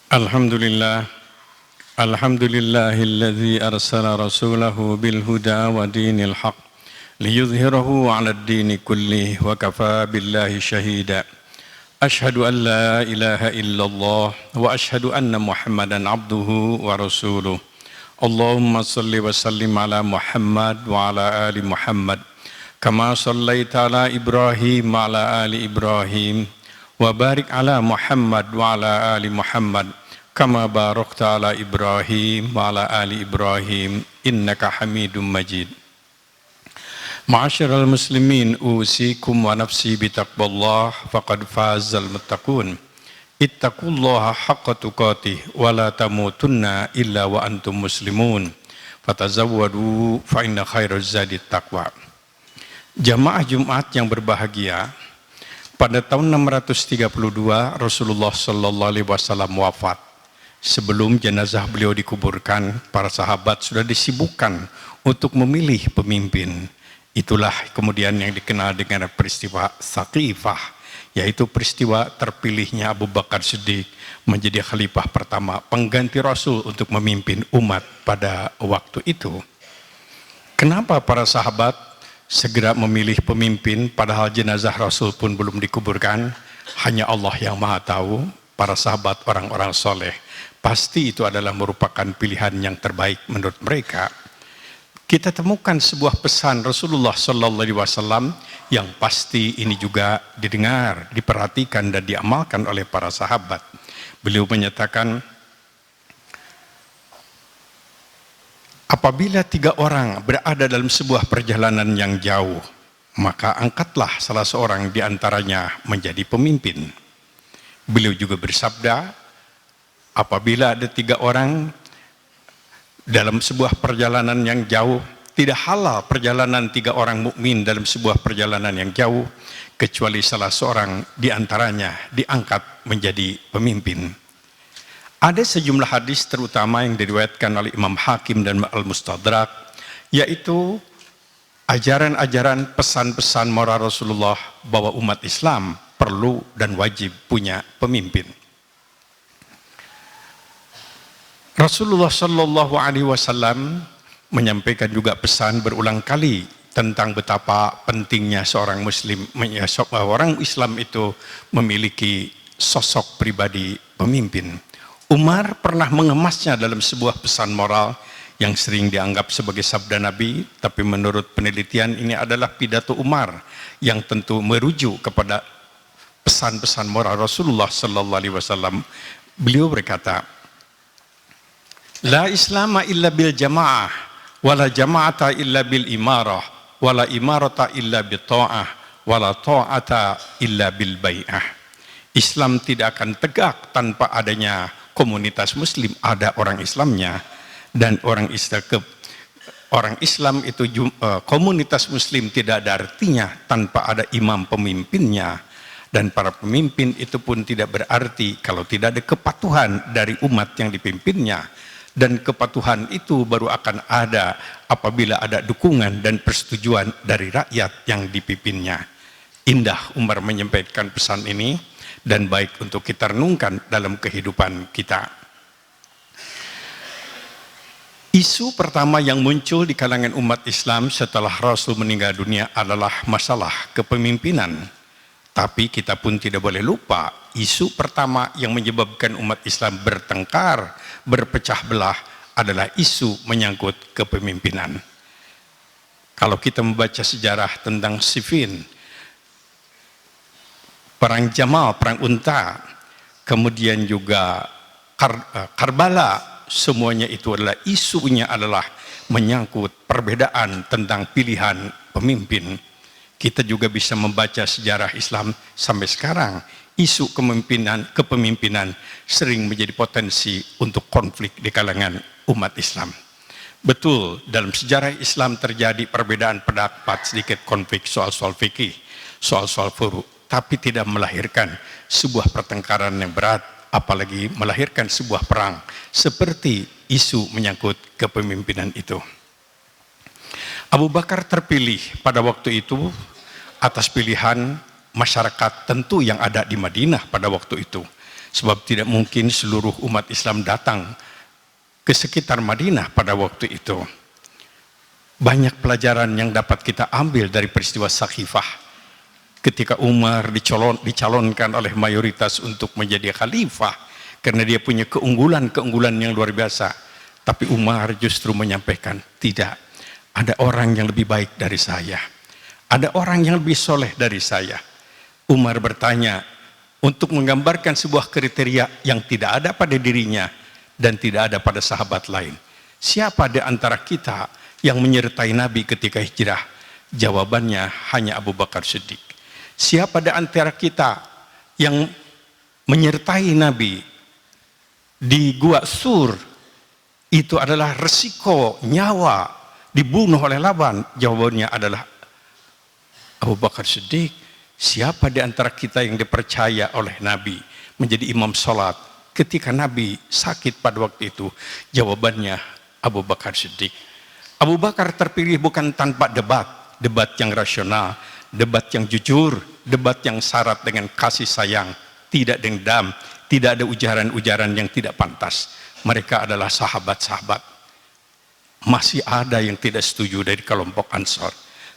Alhamdulillah, alhamdulillahilladzi arsala rasulahu bil huda wa dinil haq liyudhhirahu 'ala ad-dini kullih wa kafa billahi shahida. Ashhadu an la ilaha illallah wa ashhadu anna Muhammadan abduhu wa rasuluh. Allahumma salli wa sallim ala Muhammad wa ala ali Muhammad kama sallaita ala Ibrahim wa ala ali Ibrahim wa barik ala Muhammad wa ala ali Muhammad kama barakta ala Ibrahim wa ala ali Ibrahim innaka Hamidum Majid. Ma'asyiral muslimin, usikum wa nafsi bitaqwallah faqad fazal muttaqun. Ittaqullaha haqqa tuqatih wa la tamutunna illa wa antum muslimun. Fatazawwadu fa inna khairaz zadi taqwa. Jamaah Jumat yang berbahagia, pada tahun 632 Rasulullah sallallahu alaihi wasallam wafat. Sebelum jenazah beliau dikuburkan, para sahabat sudah disibukkan untuk memilih pemimpin. Itulah kemudian yang dikenal dengan peristiwa Tsaqifah, yaitu peristiwa terpilihnya Abu Bakar Siddiq menjadi khalifah pertama, pengganti Rasul untuk memimpin umat pada waktu itu. Kenapa para sahabat segera memilih pemimpin padahal jenazah Rasul pun belum dikuburkan? Hanya Allah yang Maha tahu. Para sahabat orang-orang soleh pasti itu adalah merupakan pilihan yang terbaik menurut mereka. Kita temukan sebuah pesan Rasulullah sallallahu alaihi wasallam yang pasti ini juga didengar, diperhatikan dan diamalkan oleh para sahabat. Beliau menyatakan, apabila 3 orang berada dalam sebuah perjalanan yang jauh, maka angkatlah salah seorang di antaranya menjadi pemimpin. Beliau juga bersabda, apabila ada 3 orang dalam sebuah perjalanan yang jauh, tidak halal perjalanan 3 orang mukmin dalam sebuah perjalanan yang jauh, kecuali salah seorang di antaranya diangkat menjadi pemimpin. Ada sejumlah hadis terutama yang diriwayatkan oleh Imam Hakim dan Al-Mustadrak, yaitu ajaran-ajaran pesan-pesan moral Rasulullah bahwa umat Islam perlu dan wajib punya pemimpin. Rasulullah Shallallahu Alaihi Wasallam menyampaikan juga pesan berulang kali tentang betapa pentingnya seorang Muslim, orang Islam itu memiliki sosok pribadi pemimpin. Umar pernah mengemasnya dalam sebuah pesan moral yang sering dianggap sebagai sabda Nabi, tapi menurut penelitian ini adalah pidato Umar yang tentu merujuk kepada pesan-pesan moral Rasulullah Shallallahu Alaihi Wasallam. Beliau berkata, la islama illa bil jamaah, wala jama'ata illa bil imarah, wala imarata illa bil ta'ah, wala ta'ata illa bil bai'ah. Islam tidak akan tegak tanpa adanya komunitas muslim, ada orang Islamnya, dan orang Islam itu komunitas muslim tidak ada artinya tanpa ada imam pemimpinnya, dan para pemimpin itu pun tidak berarti kalau tidak ada kepatuhan dari umat yang dipimpinnya. Dan kepatuhan itu baru akan ada apabila ada dukungan dan persetujuan dari rakyat yang dipimpinnya. Indah Umar menyampaikan pesan ini dan baik untuk kita renungkan dalam kehidupan kita. Isu pertama yang muncul di kalangan umat Islam setelah Rasul meninggal dunia adalah masalah kepemimpinan. Tapi kita pun tidak boleh lupa, isu pertama yang menyebabkan umat Islam bertengkar, berpecah belah adalah isu menyangkut kepemimpinan. Kalau kita membaca sejarah tentang Siffin, perang Jamal, perang Unta, kemudian juga Karbala, semuanya itu adalah isunya adalah menyangkut perbedaan tentang pilihan pemimpin. Kita juga bisa membaca sejarah Islam sampai sekarang. Isu kepemimpinan sering menjadi potensi untuk konflik di kalangan umat Islam. Betul, dalam sejarah Islam terjadi perbedaan pendapat, sedikit konflik soal-soal fikih, soal-soal furu', tapi tidak melahirkan sebuah pertengkaran yang berat, apalagi melahirkan sebuah perang, seperti isu menyangkut kepemimpinan itu. Abu Bakar terpilih pada waktu itu atas pilihan masyarakat tentu yang ada di Madinah pada waktu itu. Sebab tidak mungkin seluruh umat Islam datang ke sekitar Madinah pada waktu itu. Banyak pelajaran yang dapat kita ambil dari peristiwa Sakhifah. Ketika Umar dicalonkan oleh mayoritas untuk menjadi khalifah, karena dia punya keunggulan yang luar biasa. Tapi Umar justru menyampaikan, tidak, ada orang yang lebih baik dari saya. Ada orang yang lebih soleh dari saya. Umar bertanya, untuk menggambarkan sebuah kriteria yang tidak ada pada dirinya dan tidak ada pada sahabat lain. Siapa di antara kita yang menyertai Nabi ketika hijrah? Jawabannya hanya Abu Bakar Siddiq. Siapa di antara kita yang menyertai Nabi di Gua Sur? Itu adalah resiko nyawa dibunuh oleh lawan. Jawabannya adalah Abu Bakar Siddiq. Siapa di antara kita yang dipercaya oleh Nabi menjadi imam sholat ketika Nabi sakit pada waktu itu? Jawabannya Abu Bakar Siddiq. Abu Bakar terpilih bukan tanpa debat yang rasional, debat yang jujur, debat yang syarat dengan kasih sayang, tidak dendam, tidak ada ujaran-ujaran yang tidak pantas. Mereka adalah sahabat-sahabat. Masih ada yang tidak setuju dari kelompok Ansor,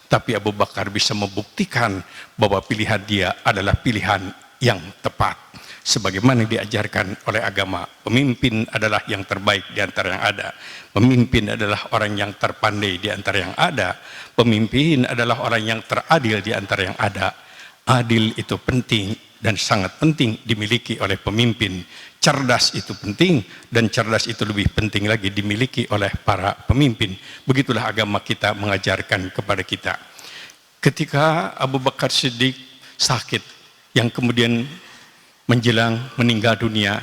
tapi Abu Bakar bisa membuktikan bahwa pilihan dia adalah pilihan yang tepat. Sebagaimana diajarkan oleh agama, pemimpin adalah yang terbaik di antara yang ada. Pemimpin adalah orang yang terpandai di antara yang ada. Pemimpin adalah orang yang teradil di antara yang ada. Adil itu penting dan sangat penting dimiliki oleh pemimpin. Cerdas itu penting, dan cerdas itu lebih penting lagi dimiliki oleh para pemimpin. Begitulah agama kita mengajarkan kepada kita. Ketika Abu Bakar Siddiq sakit, yang kemudian menjelang meninggal dunia,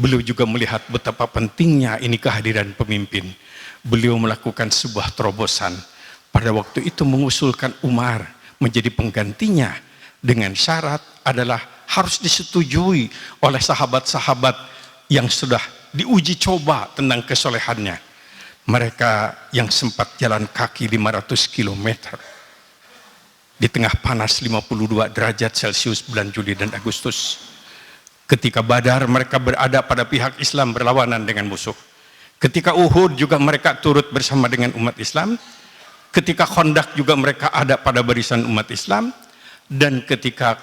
beliau juga melihat betapa pentingnya ini kehadiran pemimpin. Beliau melakukan sebuah terobosan. Pada waktu itu mengusulkan Umar menjadi penggantinya dengan syarat adalah harus disetujui oleh sahabat-sahabat yang sudah diuji coba tentang kesolehannya. Mereka yang sempat jalan kaki 500 km di tengah panas 52 derajat Celcius bulan Juli dan Agustus. Ketika Badar mereka berada pada pihak Islam berlawanan dengan musuh. Ketika Uhud juga mereka turut bersama dengan umat Islam. Ketika Khandaq juga mereka ada pada barisan umat Islam. Dan ketika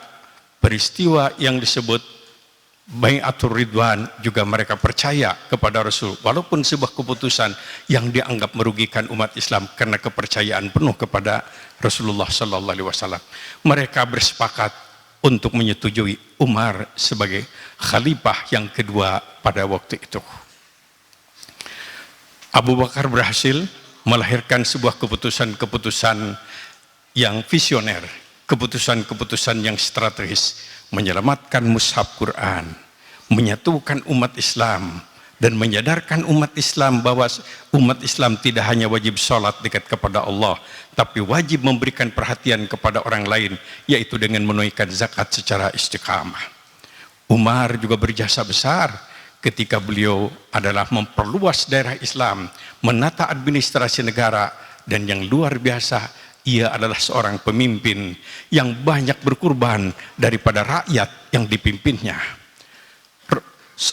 peristiwa yang disebut Bai'atur Ridwan juga mereka percaya kepada Rasul, walaupun sebuah keputusan yang dianggap merugikan umat Islam karena kepercayaan penuh kepada Rasulullah sallallahu alaihi wasallam. Mereka bersepakat untuk menyetujui Umar sebagai khalifah yang kedua pada waktu itu. Abu Bakar berhasil melahirkan sebuah keputusan-keputusan yang visioner, keputusan-keputusan yang strategis, menyelamatkan mushaf Quran, menyatukan umat Islam, dan menyadarkan umat Islam bahwa umat Islam tidak hanya wajib sholat dekat kepada Allah, tapi wajib memberikan perhatian kepada orang lain, yaitu dengan menunaikan zakat secara istiqamah. Umar juga berjasa besar ketika beliau adalah memperluas daerah Islam, menata administrasi negara, dan yang luar biasa, ia adalah seorang pemimpin yang banyak berkorban daripada rakyat yang dipimpinnya.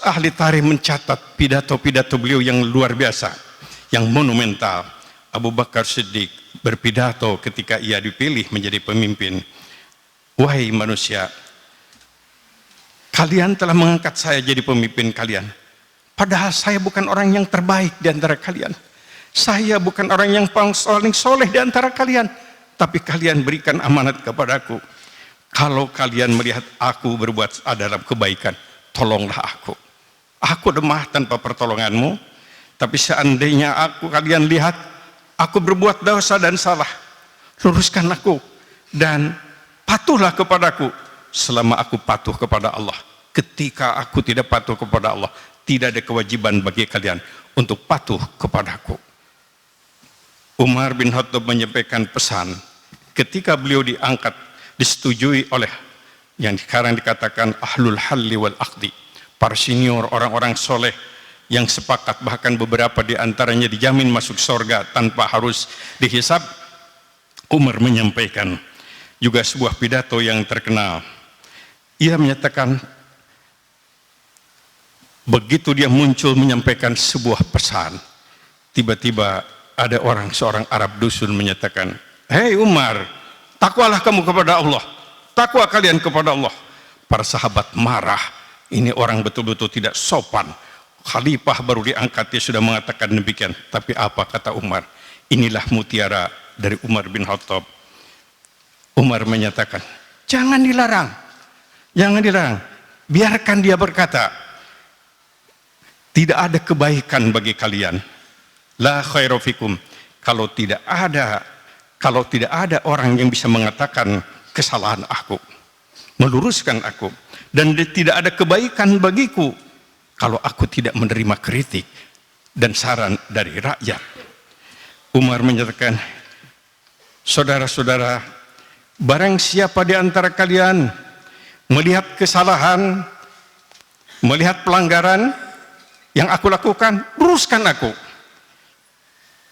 Ahli tarikh mencatat pidato-pidato beliau yang luar biasa, yang monumental. Abu Bakar Siddiq berpidato ketika ia dipilih menjadi pemimpin. Wahai manusia, kalian telah mengangkat saya jadi pemimpin kalian. Padahal saya bukan orang yang terbaik di antara kalian. Saya bukan orang yang paling soleh di antara kalian, tapi kalian berikan amanat kepadaku. Kalau kalian melihat aku berbuat dalam kebaikan, tolonglah aku. Aku lemah tanpa pertolonganmu, tapi seandainya kalian lihat aku berbuat dosa dan salah, luruskan aku dan patuhlah kepadaku selama aku patuh kepada Allah. Ketika aku tidak patuh kepada Allah, tidak ada kewajiban bagi kalian untuk patuh kepadaku. Umar bin Khattab menyampaikan pesan ketika beliau diangkat, disetujui oleh yang sekarang dikatakan ahlul halli wal aqdi, para senior, orang-orang soleh yang sepakat, bahkan beberapa di antaranya dijamin masuk surga tanpa harus dihisab. Umar menyampaikan juga sebuah pidato yang terkenal. Ia menyatakan, Begitu dia muncul menyampaikan sebuah pesan, tiba-tiba ada seorang Arab dusun menyatakan, "Hei Umar, takwalah kamu kepada Allah, takwa kalian kepada Allah." Para sahabat marah, ini orang betul-betul tidak sopan. Khalifah baru diangkat, dia sudah mengatakan demikian. Tapi apa kata Umar? Inilah mutiara dari Umar bin Khattab. Umar menyatakan, jangan dilarang, jangan dilarang, biarkan dia berkata. Tidak ada kebaikan bagi kalian. La khairu fikum. Kalau tidak ada orang yang bisa mengatakan kesalahan aku, meluruskan aku, dan tidak ada kebaikan bagiku kalau aku tidak menerima kritik dan saran dari rakyat. Umar menyatakan, saudara-saudara, barang siapa di antara kalian melihat kesalahan, melihat pelanggaran yang aku lakukan, luruskan aku.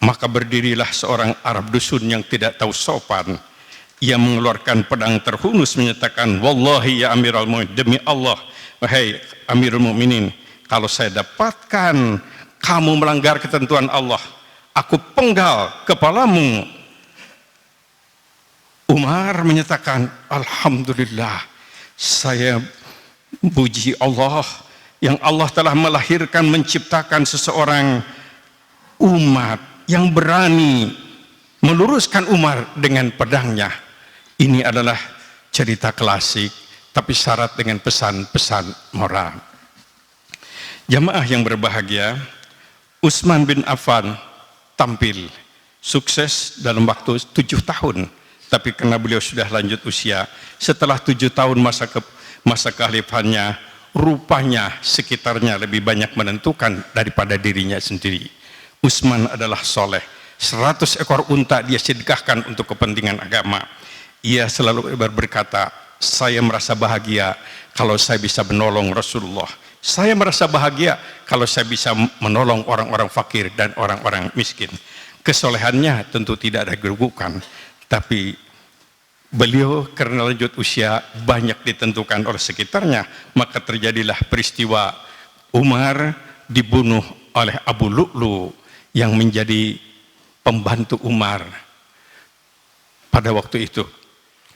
Maka berdirilah seorang Arab dusun yang tidak tahu sopan. Ia mengeluarkan pedang terhunus menyatakan, wallahi ya Amirul Mu'minin, demi Allah, wahai Amirul Mu'minin, kalau saya dapatkan kamu melanggar ketentuan Allah, aku penggal kepalamu. Umar menyatakan, alhamdulillah, saya puji Allah yang Allah telah melahirkan, menciptakan seseorang umat yang berani meluruskan Umar dengan pedangnya. Ini adalah cerita klasik, tapi syarat dengan pesan-pesan moral. Jamaah yang berbahagia, Utsman bin Affan tampil sukses dalam waktu 7 tahun, tapi karena beliau sudah lanjut usia, setelah 7 tahun masa kekhalifahannya, rupanya sekitarnya lebih banyak menentukan daripada dirinya sendiri. Utsman adalah soleh. 100 ekor unta dia sedekahkan untuk kepentingan agama. Ia selalu berkata, saya merasa bahagia kalau saya bisa menolong Rasulullah. Saya merasa bahagia kalau saya bisa menolong orang-orang fakir dan orang-orang miskin. Kesolehannya tentu tidak ada gerugukan, tapi beliau karena lanjut usia banyak ditentukan oleh sekitarnya, maka terjadilah peristiwa Umar dibunuh oleh Abu Lu'lu yang menjadi pembantu Umar. Pada waktu itu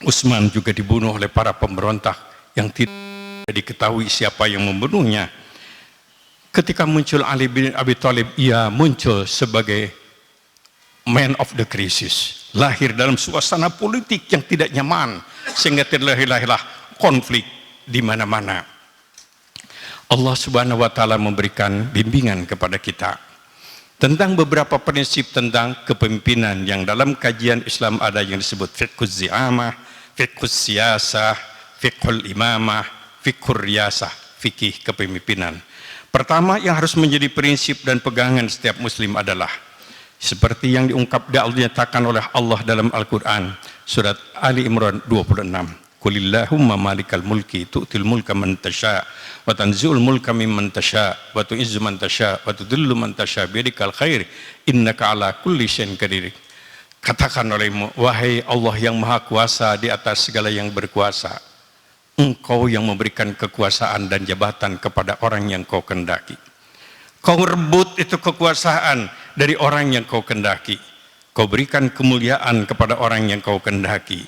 Utsman juga dibunuh oleh para pemberontak yang tidak diketahui siapa yang membunuhnya. Ketika muncul Ali bin Abi Thalib, ia muncul sebagai man of the crisis, lahir dalam suasana politik yang tidak nyaman sehingga terlahirlah konflik di mana-mana. Allah Subhanahu wa taala memberikan bimbingan kepada kita tentang beberapa prinsip tentang kepemimpinan yang dalam kajian Islam ada yang disebut fiqhuz zi'amah, fiqhuz siyasah, fiqhul imamah, fiqhur riyasah, fikih kepemimpinan. Pertama yang harus menjadi prinsip dan pegangan setiap muslim adalah seperti yang dinyatakan oleh Allah dalam Al-Quran, surat Ali Imran 26. Qulillahumma malikal mulki tu'til mulka man tasha wa tanzi'ul mulka mimman tasha wa tu'izzu man tasha wa tudhillu man tasha biyadikal khair innaka ala kulli syai'in qadir. Katakan olehmu, wahai Allah yang maha kuasa di atas segala yang berkuasa, Engkau yang memberikan kekuasaan dan jabatan kepada orang yang Kau kehendaki. Kau rebut itu kekuasaan dari orang yang Kau kehendaki. Kau berikan kemuliaan kepada orang yang Kau kehendaki,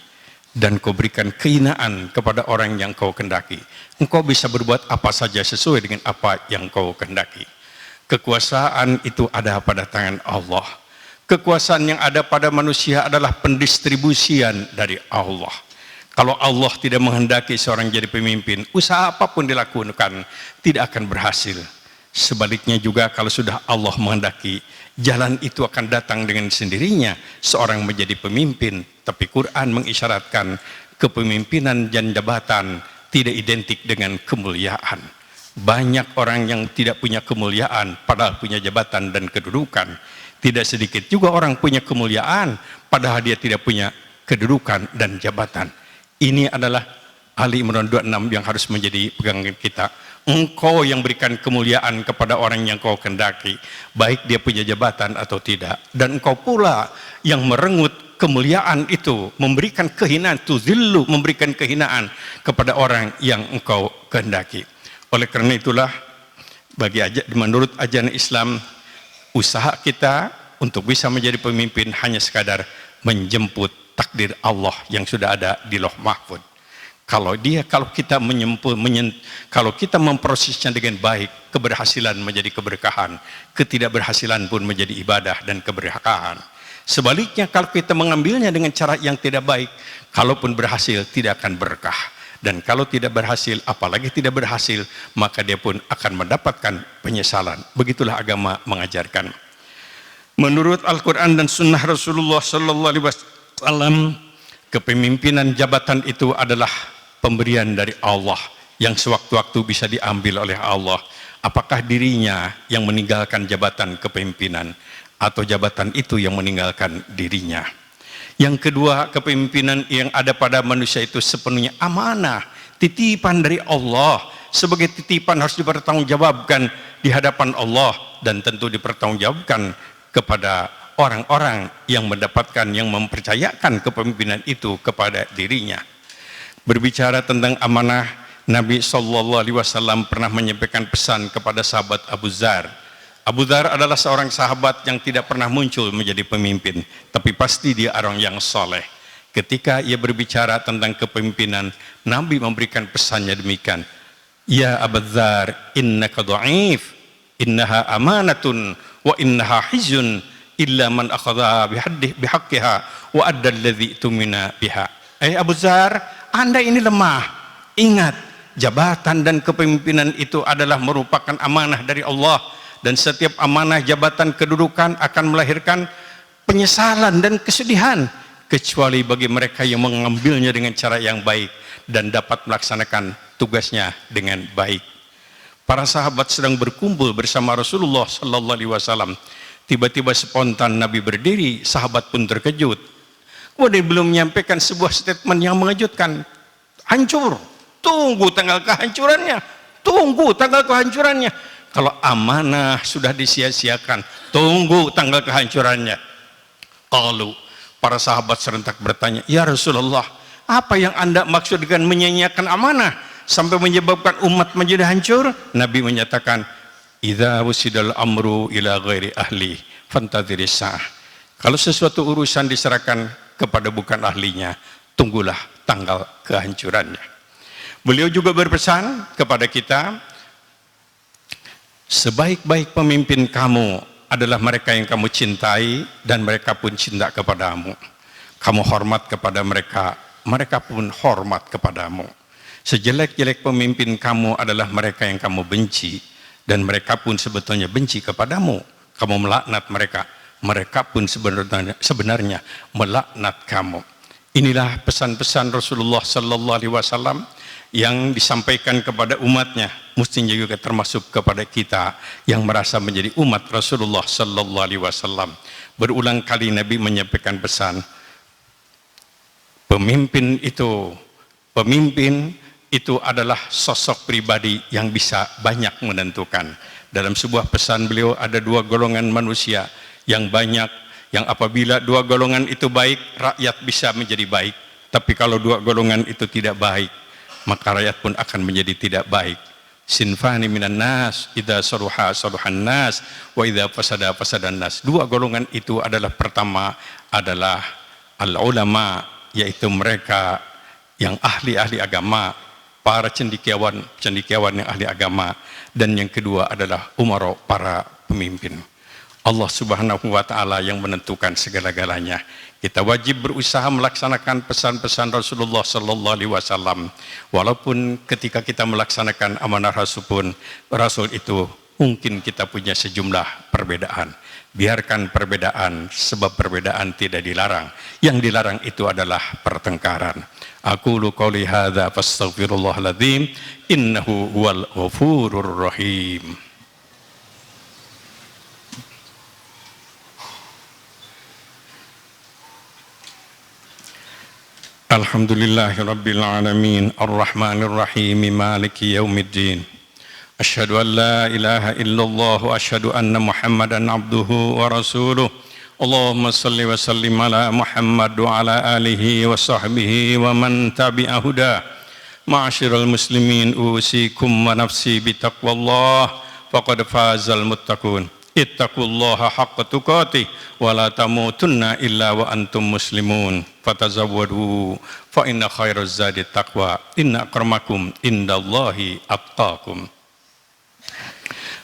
dan Kau berikan kehinaan kepada orang yang Kau kehendaki. Engkau bisa berbuat apa saja sesuai dengan apa yang Kau kehendaki. Kekuasaan itu ada pada tangan Allah. Kekuasaan yang ada pada manusia adalah pendistribusian dari Allah. Kalau Allah tidak menghendaki seorang jadi pemimpin, usaha apapun dilakukan tidak akan berhasil. Sebaliknya juga kalau sudah Allah menghendaki, jalan itu akan datang dengan sendirinya seorang menjadi pemimpin. Tapi Quran mengisyaratkan kepemimpinan dan jabatan tidak identik dengan kemuliaan. Banyak orang yang tidak punya kemuliaan padahal punya jabatan dan kedudukan. Tidak sedikit juga orang punya kemuliaan padahal dia tidak punya kedudukan dan jabatan. Ini adalah Ali Imran 26 yang harus menjadi pegangan kita. Engkau yang berikan kemuliaan kepada orang yang Kau kehendaki, baik dia punya jabatan atau tidak. Dan Engkau pula yang merenggut kemuliaan itu, memberikan kehinaan, tuzillu, memberikan kehinaan kepada orang yang Engkau kehendaki. Oleh karena itulah Menurut ajaran Islam, usaha kita untuk bisa menjadi pemimpin hanya sekadar menjemput takdir Allah yang sudah ada di Lauh Mahfuz. Kalau kita memprosesnya dengan baik, keberhasilan menjadi keberkahan, ketidakberhasilan pun menjadi ibadah dan keberkahan. Sebaliknya, kalau kita mengambilnya dengan cara yang tidak baik, kalaupun berhasil tidak akan berkah, dan kalau tidak berhasil, apalagi tidak berhasil, maka dia pun akan mendapatkan penyesalan. Begitulah agama mengajarkan. Menurut Al-Quran dan Sunnah Rasulullah Sallallahu Alaihi Wasallam, kepemimpinan jabatan itu adalah pemberian dari Allah yang sewaktu-waktu bisa diambil oleh Allah. Apakah dirinya yang meninggalkan jabatan kepemimpinan atau jabatan itu yang meninggalkan dirinya? Yang kedua, kepemimpinan yang ada pada manusia itu sepenuhnya amanah, titipan dari Allah. Sebagai titipan harus dipertanggungjawabkan di hadapan Allah, dan tentu dipertanggungjawabkan kepada orang-orang yang mendapatkan, yang mempercayakan kepemimpinan itu kepada dirinya. Berbicara tentang amanah, Nabi SAW pernah menyampaikan pesan kepada sahabat Abu Dzar. Abu Dzar adalah seorang sahabat yang tidak pernah muncul menjadi pemimpin, tapi pasti dia orang yang soleh. Ketika ia berbicara tentang kepemimpinan, Nabi memberikan pesannya demikian: Ya Abu Dzar, innaka dha'if, innaha amanatun, wa innaha hizun, illa man akhadha bihaqqiha wa adda alladhi tumina biha. Abu Dzar, Anda ini lemah. Ingat, jabatan dan kepemimpinan itu adalah merupakan amanah dari Allah, dan setiap amanah jabatan kedudukan akan melahirkan penyesalan dan kesedihan, kecuali bagi mereka yang mengambilnya dengan cara yang baik dan dapat melaksanakan tugasnya dengan baik. Para sahabat sedang berkumpul bersama Rasulullah Sallallahu Alaihi Wasallam. Tiba-tiba spontan Nabi berdiri, sahabat pun terkejut. Kemudian belum menyampaikan sebuah statement yang mengejutkan. Hancur, tunggu tanggal kehancurannya, tunggu tanggal kehancurannya. Kalau amanah sudah disia-siakan, tunggu tanggal kehancurannya. Qalu, para sahabat serentak bertanya, Ya Rasulullah, apa yang Anda maksud dengan menyanyiakan amanah sampai menyebabkan umat menjadi hancur? Nabi menyatakan, Idza wusidal amru ila ghairi ahli fantadhiris sa'ah. Kalau sesuatu urusan diserahkan kepada bukan ahlinya, tunggulah tanggal kehancurannya. Beliau juga berpesan kepada kita, sebaik-baik pemimpin kamu adalah mereka yang kamu cintai dan mereka pun cinta kepadamu. Kamu hormat kepada mereka, mereka pun hormat kepadamu. Sejelek-jelek pemimpin kamu adalah mereka yang kamu benci, dan mereka pun sebetulnya benci kepadamu. Kamu melaknat mereka, mereka pun sebenarnya melaknat kamu. Inilah pesan-pesan Rasulullah Sallallahu Alaihi Wasallam yang disampaikan kepada umatnya, mestinya juga termasuk kepada kita yang merasa menjadi umat Rasulullah Sallallahu Alaihi Wasallam. Berulang kali Nabi menyampaikan pesan, pemimpin itu adalah sosok pribadi yang bisa banyak menentukan. Dalam sebuah pesan beliau ada dua golongan manusia yang banyak, yang apabila dua golongan itu baik, rakyat bisa menjadi baik. Tapi kalau dua golongan itu tidak baik, maka rakyat pun akan menjadi tidak baik. Sinfani minan nas, idza saluha saluhan nas, wa idza fasada fasadan nas. Dua golongan itu adalah, pertama adalah al-ulama, yaitu mereka yang ahli-ahli agama, para cendekiawan yang ahli agama, dan yang kedua adalah umara, para pemimpin. Allah Subhanahu wa Ta'ala yang menentukan segala-galanya. Kita wajib berusaha melaksanakan pesan-pesan Rasulullah Sallallahu Alaihi Wasallam, walaupun ketika kita melaksanakan amanah Rasul itu mungkin kita punya sejumlah perbedaan. Biarkan perbedaan, sebab perbedaan tidak dilarang. Yang dilarang itu adalah pertengkaran. Aqulu qouli hadza fastaghfirullahal-adzim, innahu huwal ghafurur rahim. Alhamdulillahi Rabbil Alamin, Ar-Rahmanir Rahim, Maliki Yaumiddin. Asyhadu an la ilaha illallah wa asyhadu anna Muhammadan abduhu wa rasuluh. Allahumma salli wa sallim ala Muhammad wa ala alihi wa sahbihi wa man tabi'a huda. Ma'asyiral muslimin, usikum wa nafsi bitaqwallah. faqad fazal muttaqun. Ittaqullaha haqqa tuqatih wa la tamutunna illa wa antum muslimun. Fatazawwadu fa inna khairaz zadi taqwa. Inna akramakum indallahi atqakum.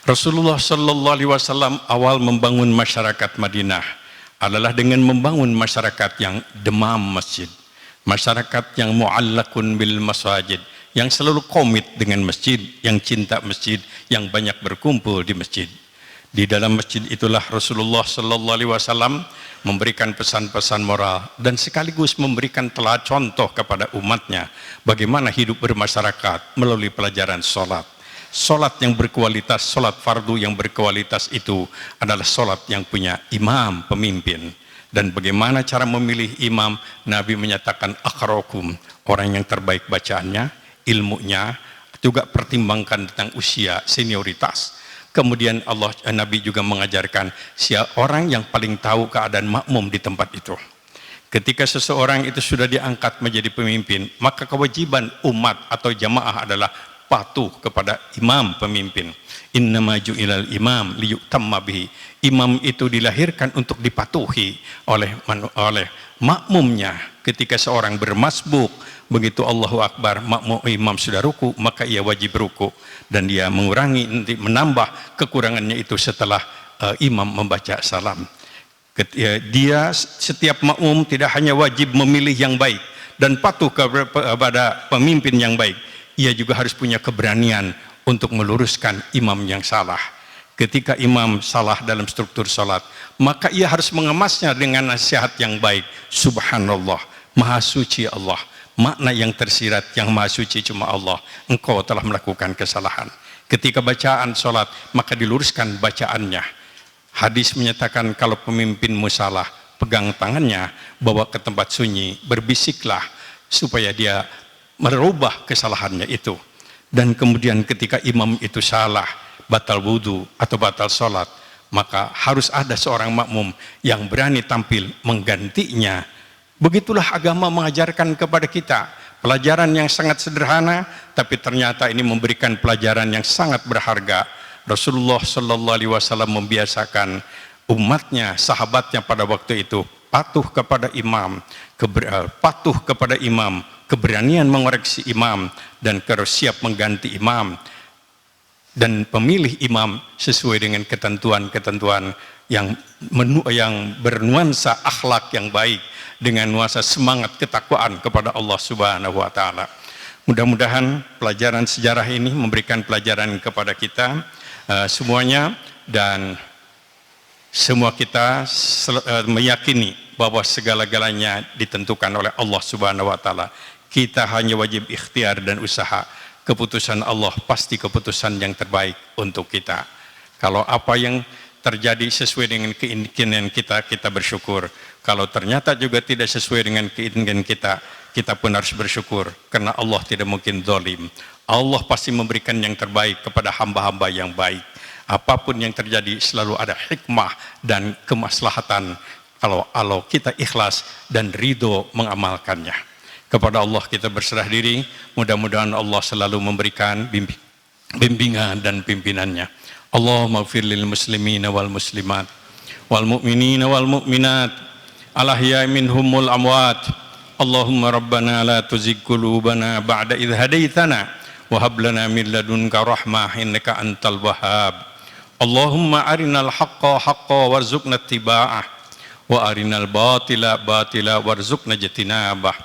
Rasulullah sallallahu alaihi wasallam awal membangun masyarakat Madinah adalah dengan membangun masyarakat yang demam masjid. Masyarakat yang mu'allakun bil masajid, yang selalu komit dengan masjid, yang cinta masjid, yang banyak berkumpul di masjid. Di dalam masjid itulah Rasulullah sallallahu alaihi wasallam memberikan pesan-pesan moral dan sekaligus memberikan contoh kepada umatnya bagaimana hidup bermasyarakat melalui pelajaran sholat. Sholat yang berkualitas, sholat fardu yang berkualitas itu adalah sholat yang punya imam, pemimpin. Dan bagaimana cara memilih imam, Nabi menyatakan akhrakum, orang yang terbaik bacaannya, ilmunya, juga pertimbangkan tentang usia, senioritas. Kemudian Nabi juga mengajarkan siapa orang yang paling tahu keadaan makmum di tempat itu. Ketika seseorang itu sudah diangkat menjadi pemimpin, maka kewajiban umat atau jamaah adalah patuh kepada imam pemimpin. Innama ju'ilal imam liyutamma bihi. Imam itu dilahirkan untuk dipatuhi oleh makmumnya. Ketika seorang bermasbuk, begitu Allahu Akbar, makmum imam sudah ruku, maka ia wajib ruku dan dia mengurangi, nanti menambah kekurangannya itu setelah imam membaca salam. Dia setiap makmum tidak hanya wajib memilih yang baik dan patuh kepada pemimpin yang baik, ia juga harus punya keberanian untuk meluruskan imam yang salah. Ketika imam salah dalam struktur salat, maka ia harus mengemasnya dengan nasihat yang baik. Subhanallah, maha suci Allah. Makna yang tersirat, yang maha suci cuma Allah. Engkau telah melakukan kesalahan. Ketika bacaan salat, maka diluruskan bacaannya. Hadis menyatakan kalau pemimpinmu salah, pegang tangannya, bawa ke tempat sunyi, berbisiklah supaya dia merubah kesalahannya itu. Dan kemudian ketika imam itu salah, batal wudhu atau batal sholat, maka harus ada seorang makmum yang berani tampil menggantinya. Begitulah agama mengajarkan kepada kita pelajaran yang sangat sederhana, tapi ternyata ini memberikan pelajaran yang sangat berharga. Rasulullah sallallahu alaihi wasallam membiasakan umatnya, sahabatnya pada waktu itu patuh kepada imam, keberanian mengoreksi imam, dan siap mengganti imam dan pemilih imam sesuai dengan ketentuan-ketentuan yang bernuansa akhlak yang baik dengan nuansa semangat ketakwaan kepada Allah Subhanahu wa taala. Mudah-mudahan pelajaran sejarah ini memberikan pelajaran kepada kita semuanya, dan semua kita meyakini bahwa segala-galanya ditentukan oleh Allah Subhanahu wa taala. Kita hanya wajib ikhtiar dan usaha. Keputusan Allah pasti keputusan yang terbaik untuk kita. Kalau apa yang terjadi sesuai dengan keinginan kita, kita bersyukur. Kalau ternyata juga tidak sesuai dengan keinginan kita, kita pun harus bersyukur. Karena Allah tidak mungkin zalim. Allah pasti memberikan yang terbaik kepada hamba-hamba yang baik. Apapun yang terjadi selalu ada hikmah dan kemaslahatan kalau kita ikhlas dan ridho mengamalkannya. Kepada Allah kita berserah diri, mudah-mudahan Allah selalu memberikan bimbingan dan pimpinannya. Allahumma ighfir lil muslimina wal muslimat wal mu'minina wal mu'minat al ahya'i minhum wal amwat. Allahumma rabbana la tuzigh qulubana ba'da idh hadaitana wa hab lana min ladunka rahmah innaka antal wahhab. Allahumma arinal haqqa haqqan warzuqna ittiba'ah wa arinal batila batila warzuqna ijtinabah.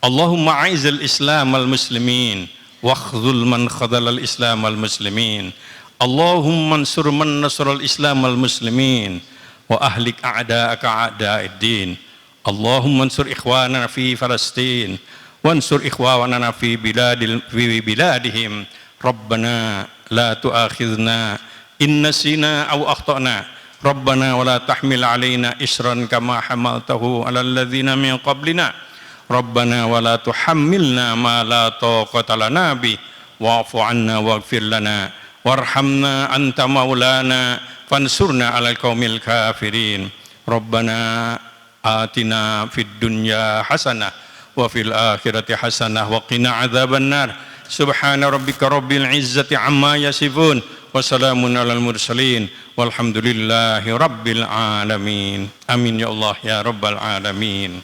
Allahumma a'izzal islam al muslimin wa khudhul man khadhal al islam al muslimin. Allahumma ansur man nasr al islam al muslimin wa ahlik a'da'aka a'da'id din. Allahumma ansur ikhwanana fi Palestin wa ansur ikhwanana fi biladihim. Rabbana la tu'akhidhna in nasina aw akhtana. Rabbana wa la tahmil alaina isran kama hamaltahu ala alladhina min qablina. Rabbana wa la tuhammilna ma la taqata lana bi wa'fu 'anna waghfir lana warhamna anta maulana fansurna 'alal qaumil kafirin. Rabbana atina fid dunya hasanah wa fil akhirati hasanah wa qina adzabannar. Subhana rabbika rabbil izzati amma yasifun. Wassalamun alal mursalin. Walhamdulillahi rabbil alamin. Amin ya Allah ya rabbal alamin.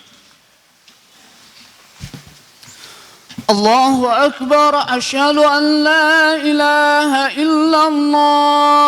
Allahu Akbar, asyhadu an la ilaha illallah.